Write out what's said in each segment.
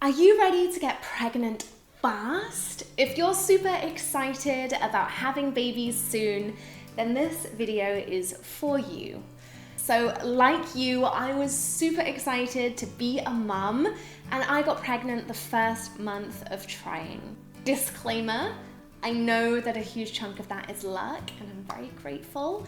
Are you ready to get pregnant fast? If you're super excited about having babies soon, then this video is for you. So like you, I was super excited to be a mum, and I got pregnant the first month of trying. Disclaimer, I know that a huge chunk of that is luck, and I'm very grateful.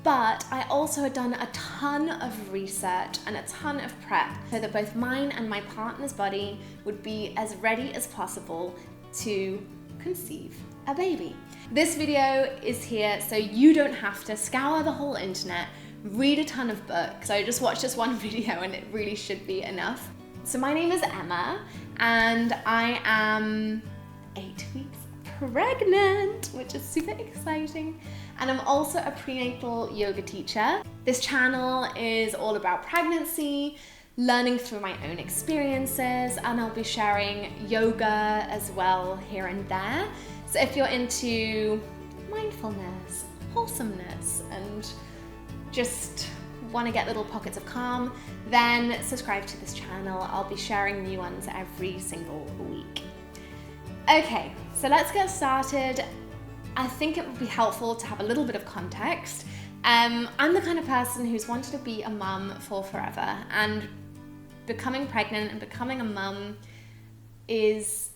But I also had done a ton of research and a ton of prep so that both mine and my partner's body would be as ready as possible to conceive a baby. This video is here so you don't have to scour the whole internet, read a ton of books. So just watch this one video and it really should be enough. So my name is Emma and I am 8 weeks pregnant, which is super exciting. And I'm also a prenatal yoga teacher. This channel is all about pregnancy, learning through my own experiences, and I'll be sharing yoga as well here and there. So if you're into mindfulness, wholesomeness, and just want to get little pockets of calm, then subscribe to this channel. I'll be sharing new ones every single week. Okay, so let's get started. I think it would be helpful to have a little bit of context. I'm the kind of person who's wanted to be a mum for forever, and becoming pregnant and becoming a mum has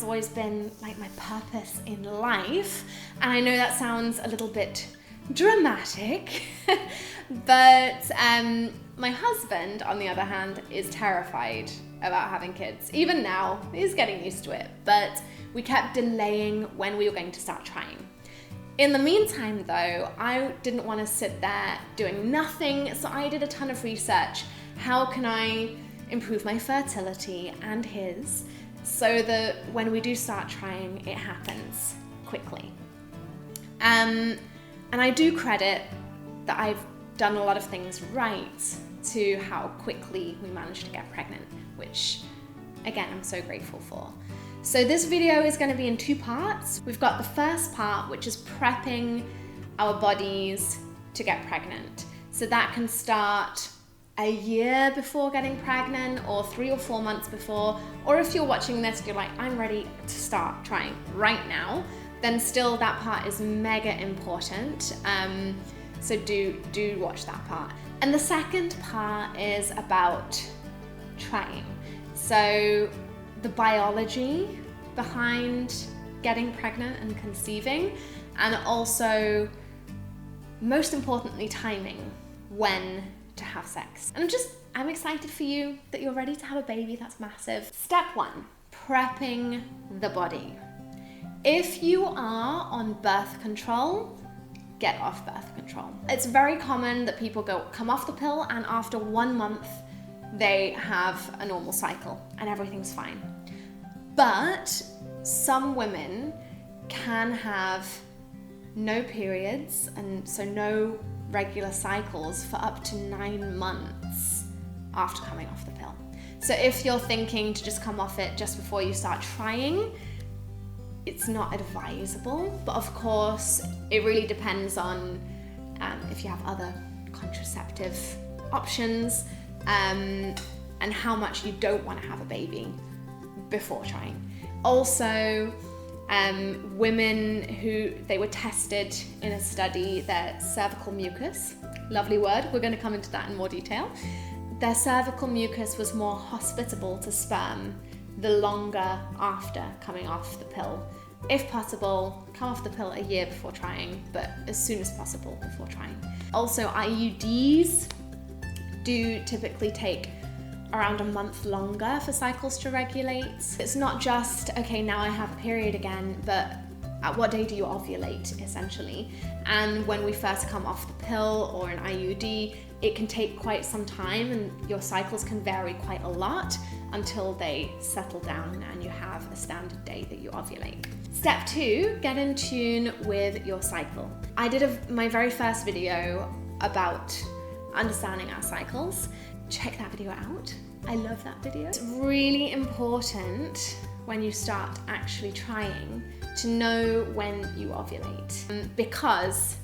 always been like my purpose in life. And I know that sounds a little bit dramatic, but my husband, on the other hand, is terrified about having kids. Even now, he's getting used to it, but we kept delaying when we were going to start trying. In the meantime though, I didn't want to sit there doing nothing, so I did a ton of research. How can I improve my fertility and his, so that when we do start trying, it happens quickly? And I do credit that I've done a lot of things right to how quickly we managed to get pregnant, which again, I'm so grateful for. So this video is going to be in two parts. We've got the first part, which is prepping our bodies to get pregnant. So that can start a year before getting pregnant, or 3 or 4 months before, or if you're watching this, you're like, I'm ready to start trying right now, then still that part is mega important. So do watch that part. And the second part is about trying. So the biology behind getting pregnant and conceiving, and also, most importantly, timing, when to have sex. And I'm excited for you that you're ready to have a baby. That's massive. Step 1, prepping the body. If you are on birth control, get off birth control. It's very common that people come off the pill, and after 1 month, they have a normal cycle and everything's fine. But some women can have no periods, and so no regular cycles for up to 9 months after coming off the pill. So if you're thinking to just come off it just before you start trying, it's not advisable. But of course, it really depends on if you have other contraceptive options, and how much you don't want to have a baby before trying. Also, women who they were tested in a study, their cervical mucus, lovely word, we're going to come into that in more detail. Their cervical mucus was more hospitable to sperm the longer after coming off the pill. If possible, come off the pill a year before trying, but as soon as possible before trying. Also, IUDs do typically take around a month longer for cycles to regulate. It's not just, okay, now I have a period again, but at what day do you ovulate, essentially? And when we first come off the pill or an IUD, it can take quite some time, and your cycles can vary quite a lot until they settle down and you have a standard day that you ovulate. Step 2, get in tune with your cycle. I did my very first video about understanding our cycles. Check that video out. I love that video. It's really important when you start actually trying to know when you ovulate, because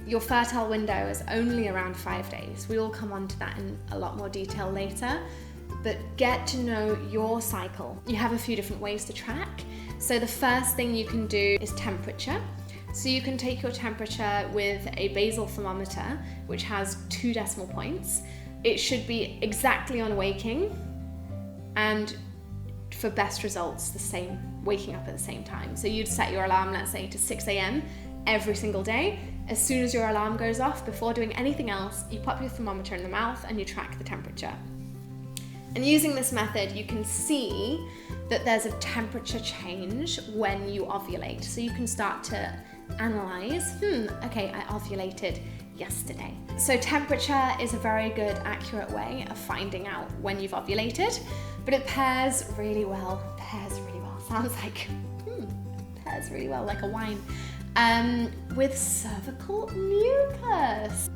your fertile window is only around 5 days. We will come on to that in a lot more detail later. but get to know your cycle. You have a few different ways to track. So the first thing you can do is temperature. So you can take your temperature with a basal thermometer, which has 2 decimal points. It should be exactly on waking, and for best results, the same, waking up at the same time. So you'd set your alarm, let's say, to 6 a.m. every single day. As soon as your alarm goes off, before doing anything else, you pop your thermometer in the mouth and you track the temperature. And using this method, you can see that there's a temperature change when you ovulate. So you can start to analyze, okay, I ovulated yesterday. So temperature is a very good, accurate way of finding out when you've ovulated, but it pairs really well. Sounds like, pairs really well, like a wine. With cervical mucus.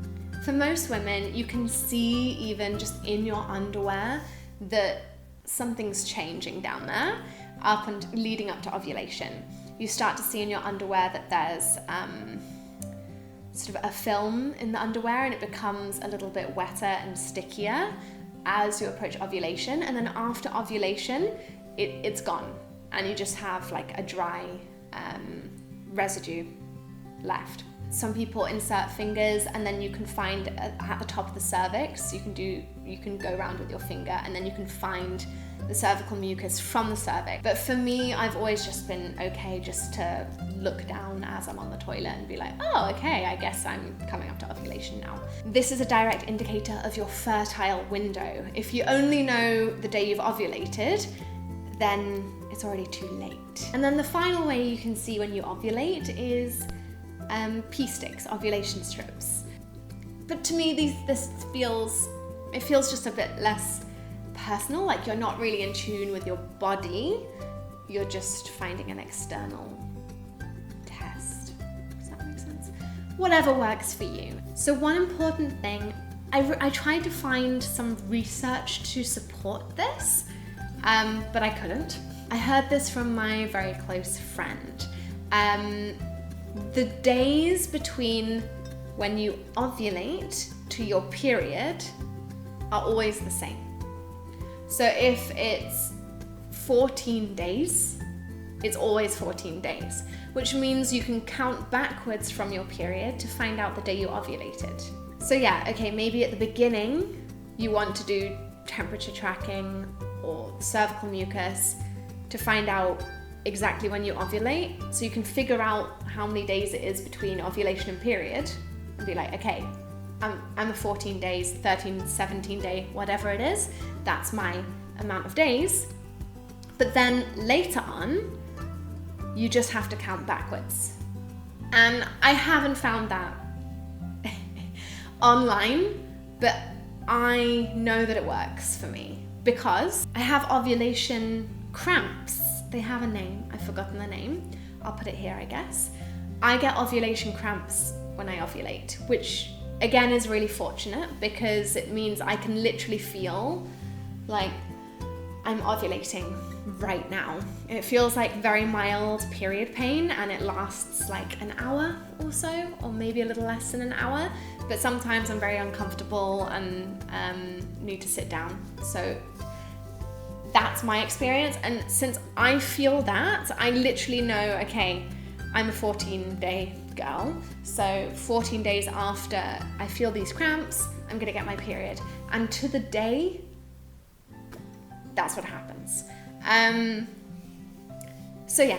For most women, you can see even just in your underwear that something's changing down there up and leading up to ovulation. You start to see in your underwear that there's sort of a film in the underwear, and it becomes a little bit wetter and stickier as you approach ovulation. And then after ovulation, it's gone, and you just have like a dry residue left. Some people insert fingers, and then you can find at the top of the cervix, you can go around with your finger, and then you can find the cervical mucus from the cervix. But for me, I've always just been okay just to look down as I'm on the toilet and be like, oh, okay, I guess I'm coming up to ovulation now. This is a direct indicator of your fertile window. If you only know the day you've ovulated, then it's already too late. And then the final way you can see when you ovulate is pee sticks, ovulation strips. But to me, this feels just a bit less personal, like you're not really in tune with your body, you're just finding an external test. Does that make sense? Whatever works for you. So one important thing, I tried to find some research to support this, but I couldn't. I heard this from my very close friend. The days between when you ovulate to your period are always the same. So if it's 14 days, it's always 14 days, which means you can count backwards from your period to find out the day you ovulated. So yeah, okay, maybe at the beginning you want to do temperature tracking or cervical mucus to find out exactly when you ovulate, so you can figure out how many days it is between ovulation and period and be like, okay, I'm a 14 days, 13, 17 day, whatever it is, that's my amount of days. But then later on, you just have to count backwards. And I haven't found that online, but I know that it works for me because I have ovulation cramps. They have a name, I've forgotten the name. I'll put it here, I guess. I get ovulation cramps when I ovulate, which again is really fortunate because it means I can literally feel like I'm ovulating right now. It feels like very mild period pain, and it lasts like an hour or so, or maybe a little less than an hour, but sometimes I'm very uncomfortable and need to sit down. So that's my experience, and since I feel that, I literally know, okay, I'm a 14-day girl, so 14 days after I feel these cramps, I'm gonna get my period. And to the day, that's what happens. So yeah,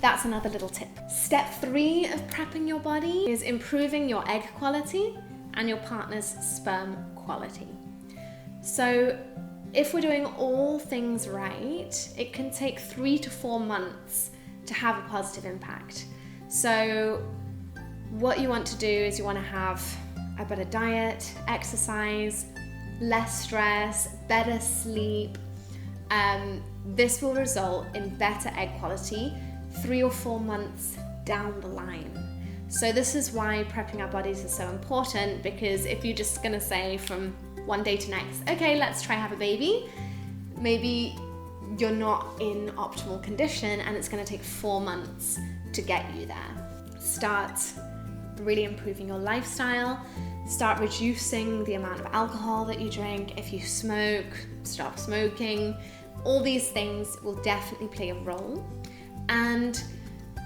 that's another little tip. Step 3 of prepping your body is improving your egg quality and your partner's sperm quality. So if we're doing all things right, it can take 3 to 4 months to have a positive impact. So what you want to do is you want to have a better diet, exercise, less stress, better sleep. This will result in better egg quality 3 or 4 months down the line. So this is why prepping our bodies is so important, because if you're just gonna say from one day to next, okay, let's try have a baby, maybe you're not in optimal condition and it's gonna take 4 months to get you there. Start really improving your lifestyle, Start reducing the amount of alcohol that you drink. If you smoke, stop smoking. All these things will definitely play a role. And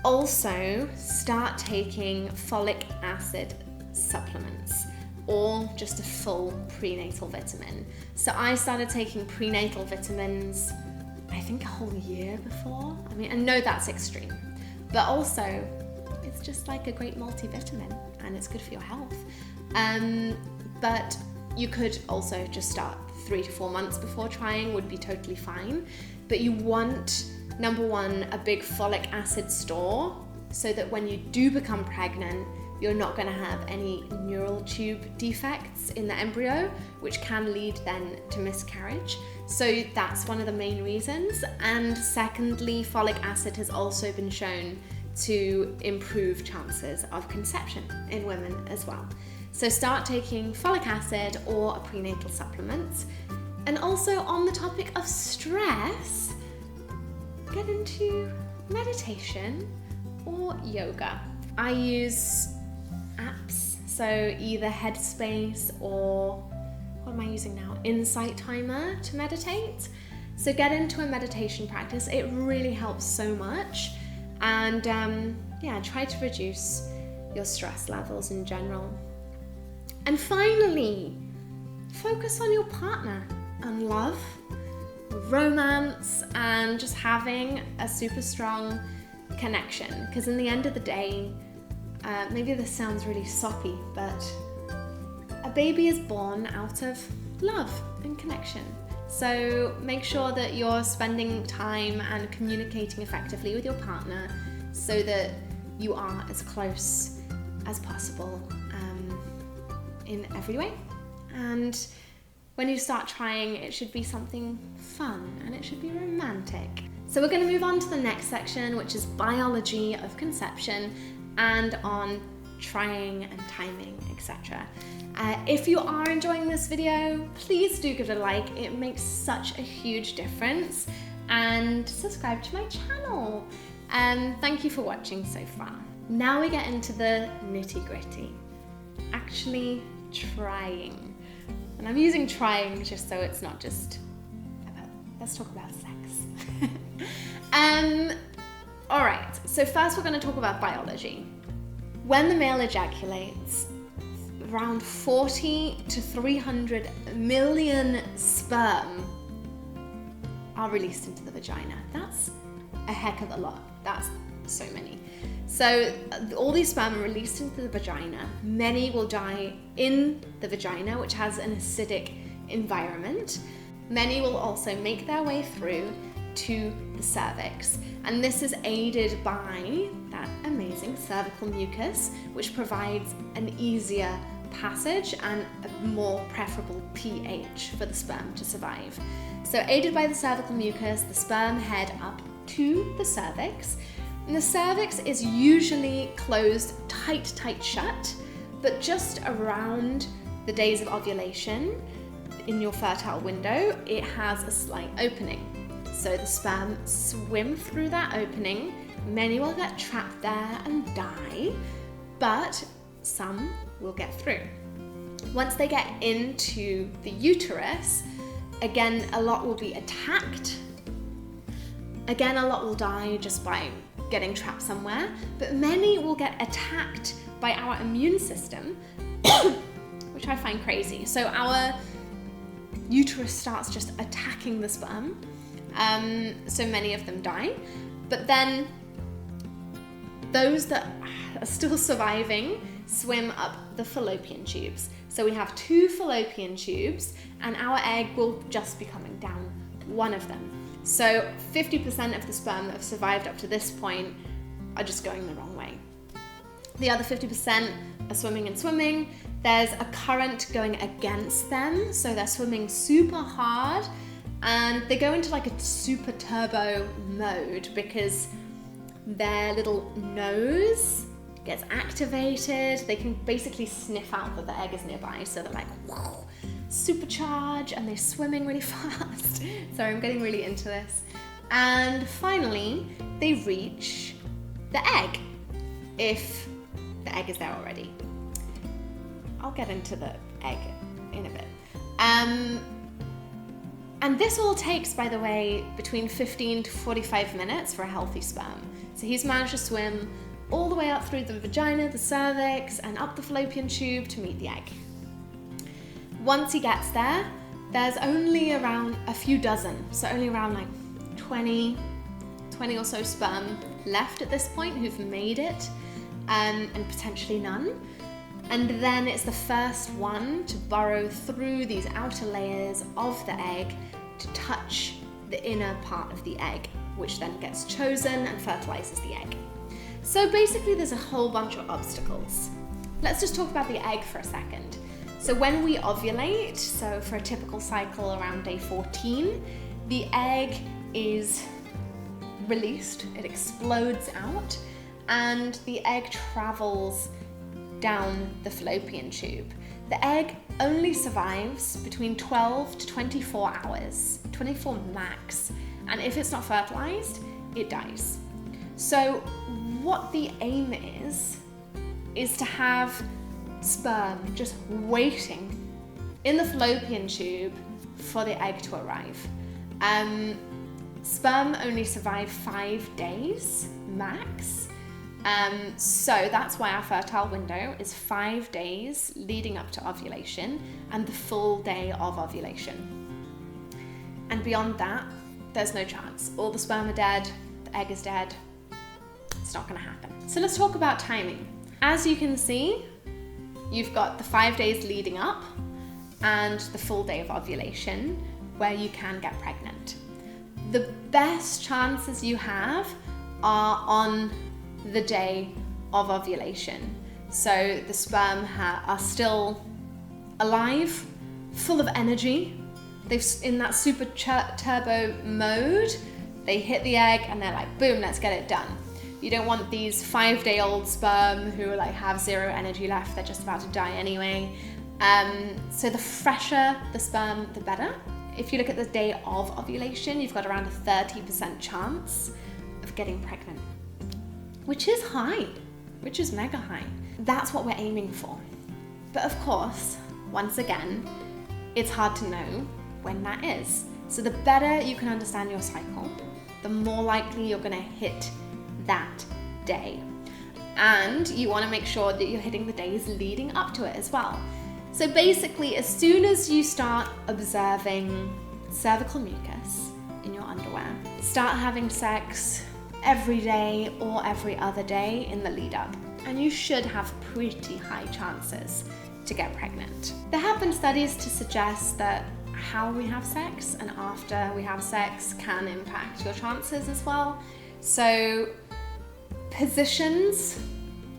also start taking folic acid supplements or just a full prenatal vitamin. So I started taking prenatal vitamins, I think a whole year before. I mean, I know that's extreme, but also it's just like a great multivitamin and it's good for your health. But you could also just start 3 to 4 months before trying, would be totally fine. But you want, number one, a big folic acid store so that when you do become pregnant, you're not going to have any neural tube defects in the embryo, which can lead then to miscarriage. So that's one of the main reasons. And secondly, folic acid has also been shown to improve chances of conception in women as well. So start taking folic acid or a prenatal supplement. And also on the topic of stress, get into meditation or yoga. I use apps, so either Headspace or, what am I using now? Insight Timer to meditate. So get into a meditation practice. It really helps so much. And yeah, try to reduce your stress levels in general. And finally, focus on your partner and love, romance, and just having a super strong connection. Because in the end of the day, maybe this sounds really soppy, but a baby is born out of love and connection. So make sure that you're spending time and communicating effectively with your partner so that you are as close as possible in every way. And when you start trying, it should be something fun and it should be romantic. So we're going to move on to the next section, which is biology of conception and on trying and timing, etc. If you are enjoying this video, please do give it a like. It makes such a huge difference. And subscribe to my channel. Thank you for watching so far. Now we get into the nitty-gritty. Actually trying. And I'm using trying just so it's not just about, let's talk about sex. All right, so first we're going to talk about biology. When the male ejaculates, around 40 to 300 million sperm are released into the vagina. That's a heck of a lot. That's so many. So all these sperm are released into the vagina. Many will die in the vagina, which has an acidic environment. Many will also make their way through to the cervix. And this is aided by that amazing cervical mucus, which provides an easier passage and a more preferable pH for the sperm to survive. So aided by the cervical mucus, the sperm head up to the cervix. And the cervix is usually closed tight shut, but just around the days of ovulation in your fertile window, it has a slight opening. So the sperm swim through that opening. Many will get trapped there and die, but some will get through. Once they get into the uterus, again, a lot will be attacked. Again, a lot will die just by getting trapped somewhere, but many will get attacked by our immune system, which I find crazy. So our uterus starts just attacking the sperm. So many of them die, but then those that are still surviving swim up the fallopian tubes. So we have 2 fallopian tubes and our egg will just be coming down one of them. So 50% of the sperm that have survived up to this point are just going the wrong way. The other 50% are swimming and swimming. There's a current going against them, so they're swimming super hard and they go into like a super turbo mode because their little nose gets activated. They can basically sniff out that the egg is nearby, so they're like, whoa, supercharge, and they're swimming really fast. Sorry, I'm getting really into this. And finally, they reach the egg, if the egg is there already. I'll get into the egg in a bit. And this all takes, by the way, between 15 to 45 minutes for a healthy sperm. So he's managed to swim all the way up through the vagina, the cervix, and up the fallopian tube to meet the egg. Once he gets there, there's only around a few dozen, so only around like 20 or so sperm left at this point who've made it, and potentially none. And then it's the first one to burrow through these outer layers of the egg to touch the inner part of the egg, which then gets chosen and fertilizes the egg. So basically there's a whole bunch of obstacles. Let's just talk about the egg for a second. So when we ovulate, so for a typical cycle around day 14, the egg is released, it explodes out, and the egg travels down the fallopian tube. The egg only survives between 12 to 24 hours, 24 max, and if it's not fertilized, it dies. So what the aim is to have sperm just waiting in the fallopian tube for the egg to arrive. Sperm only survive 5 days max. So that's why our fertile window is 5 days leading up to ovulation and the full day of ovulation. And beyond that, there's no chance. All the sperm are dead, the egg is dead. It's not going to happen. So let's talk about timing. As you can see, you've got the 5 days leading up and the full day of ovulation where you can get pregnant. The best chances you have are on the day of ovulation. So the sperm are still alive, full of energy. They've in that super turbo mode. They hit the egg and they're like, boom, let's get it done. You don't want these 5-day-old sperm who like have zero energy left. They're just about to die anyway. So the fresher the sperm, the better. If you look at the day of ovulation, you've got around a 30% chance of getting pregnant, which is high, which is mega high. That's what we're aiming for. But of course, once again, it's hard to know when that is. So the better you can understand your cycle, the more likely you're gonna hit that day. And you wanna make sure that you're hitting the days leading up to it as well. So basically, as soon as you start observing cervical mucus in your underwear, start having sex every day or every other day in the lead up, and you should have pretty high chances to get pregnant. There have been studies to suggest that how we have sex and after we have sex can impact your chances as well. So positions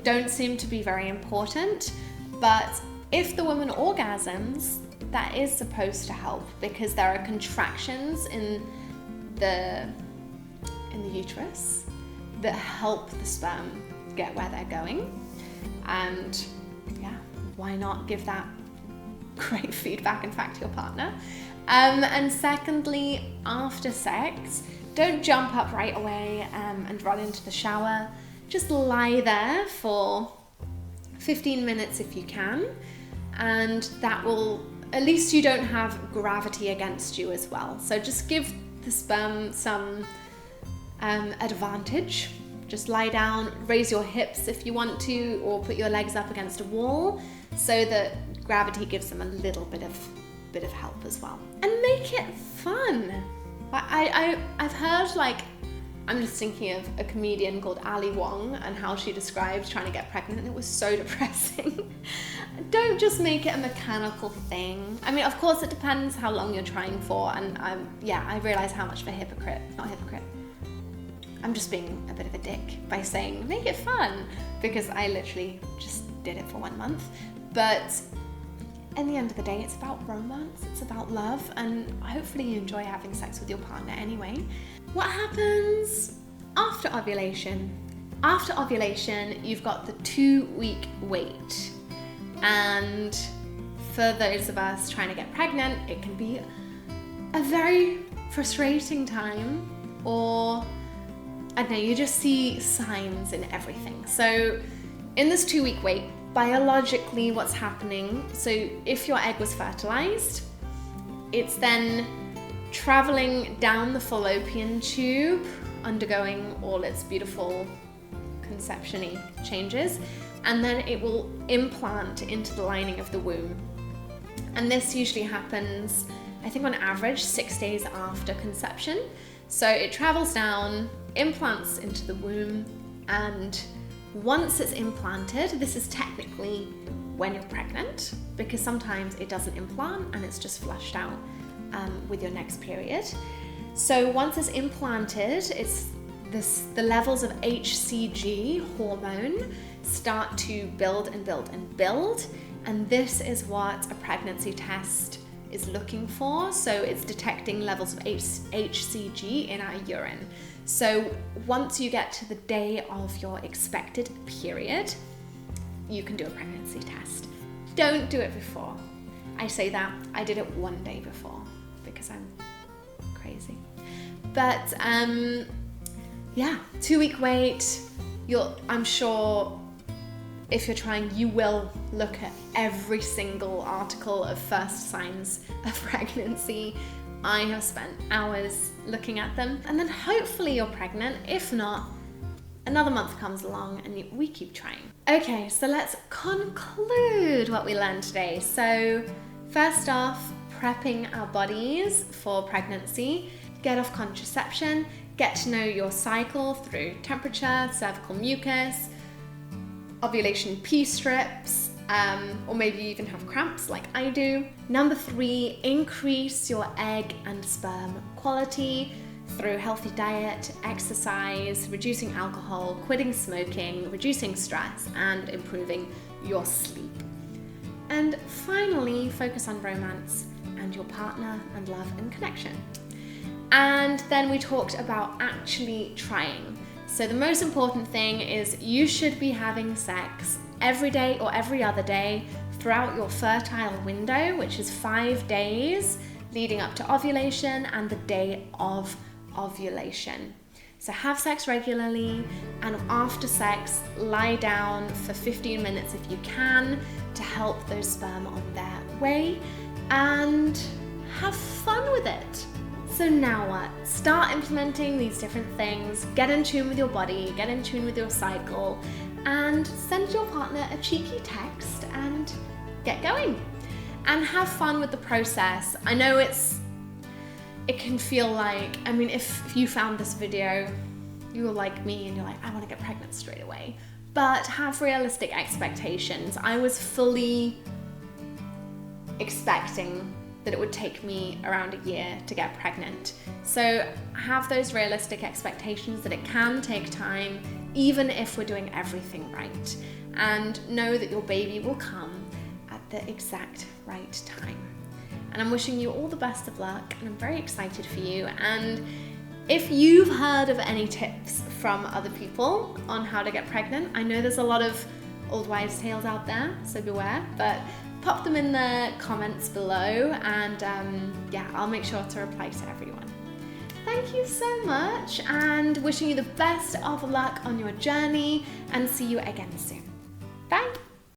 don't seem to be very important, but if the woman orgasms, that is supposed to help because there are contractions in the uterus that help the sperm get where they're going. And yeah, why not give that great feedback, in fact, to your partner? And secondly, after sex, don't jump up right away and run into the shower. Just lie there for 15 minutes if you can, and that will, at least you don't have gravity against you as well. So just give the sperm some advantage. Just lie down, raise your hips if you want to, or put your legs up against a wall so that gravity gives them a little bit of help as well. And make it fun. I've heard, like, I'm just thinking of a comedian called Ali Wong and how she described trying to get pregnant, and it was so depressing. Don't just make it a mechanical thing. I mean, of course, it depends how long you're trying for, and I realize how much of a I'm just being a bit of a dick by saying make it fun, because I literally just did it for 1 month. But in the end of the day, it's about romance, it's about love, and hopefully you enjoy having sex with your partner anyway. What happens after ovulation? After ovulation, you've got the 2-week wait. And for those of us trying to get pregnant, it can be a very frustrating time, or I don't know, you just see signs in everything. So in this 2-week wait, biologically what's happening, so if your egg was fertilized, it's then traveling down the fallopian tube, undergoing all its beautiful conception-y changes, and then it will implant into the lining of the womb. And this usually happens, I think on average, 6 days after conception. So it travels down, implants into the womb, and once it's implanted, this is technically when you're pregnant, because sometimes it doesn't implant and it's just flushed out with your next period. So once it's implanted, the levels of HCG hormone start to build and build and build, and this is what a pregnancy test is looking for. So it's detecting levels of HCG in our urine. So once you get to the day of your expected period, you can do a pregnancy test. Don't do it before. I say that, I did it one day before because I'm crazy. But yeah, 2-week wait. I'm sure if you're trying, you will look at every single article of first signs of pregnancy. I have spent hours looking at them, and then hopefully you're pregnant. If not, another month comes along and we keep trying. Okay, so let's conclude what we learned today. So first off, prepping our bodies for pregnancy, get off contraception, get to know your cycle through temperature, cervical mucus, ovulation P-strips, or maybe you even have cramps like I do. Number 3, increase your egg and sperm quality through healthy diet, exercise, reducing alcohol, quitting smoking, reducing stress, and improving your sleep. And finally, focus on romance and your partner and love and connection. And then we talked about actually trying. So the most important thing is you should be having sex every day or every other day throughout your fertile window, which is 5 days leading up to ovulation and the day of ovulation. So have sex regularly, and after sex, lie down for 15 minutes if you can to help those sperm on their way, and have fun with it. So now what? Start implementing these different things, get in tune with your body, get in tune with your cycle, and send your partner a cheeky text and get going. And have fun with the process. I know it can feel like, I mean, if you found this video, you're like me and you're like, I want to get pregnant straight away. But have realistic expectations. I was fully expecting that it would take me around a year to get pregnant. So have those realistic expectations that it can take time, even if we're doing everything right. And know that your baby will come at the exact right time. And I'm wishing you all the best of luck, and I'm very excited for you. And if you've heard of any tips from other people on how to get pregnant, I know there's a lot of old wives' tales out there, so beware, but pop them in the comments below, and yeah, I'll make sure to reply to everyone. Thank you so much, and wishing you the best of luck on your journey, and see you again soon. Bye!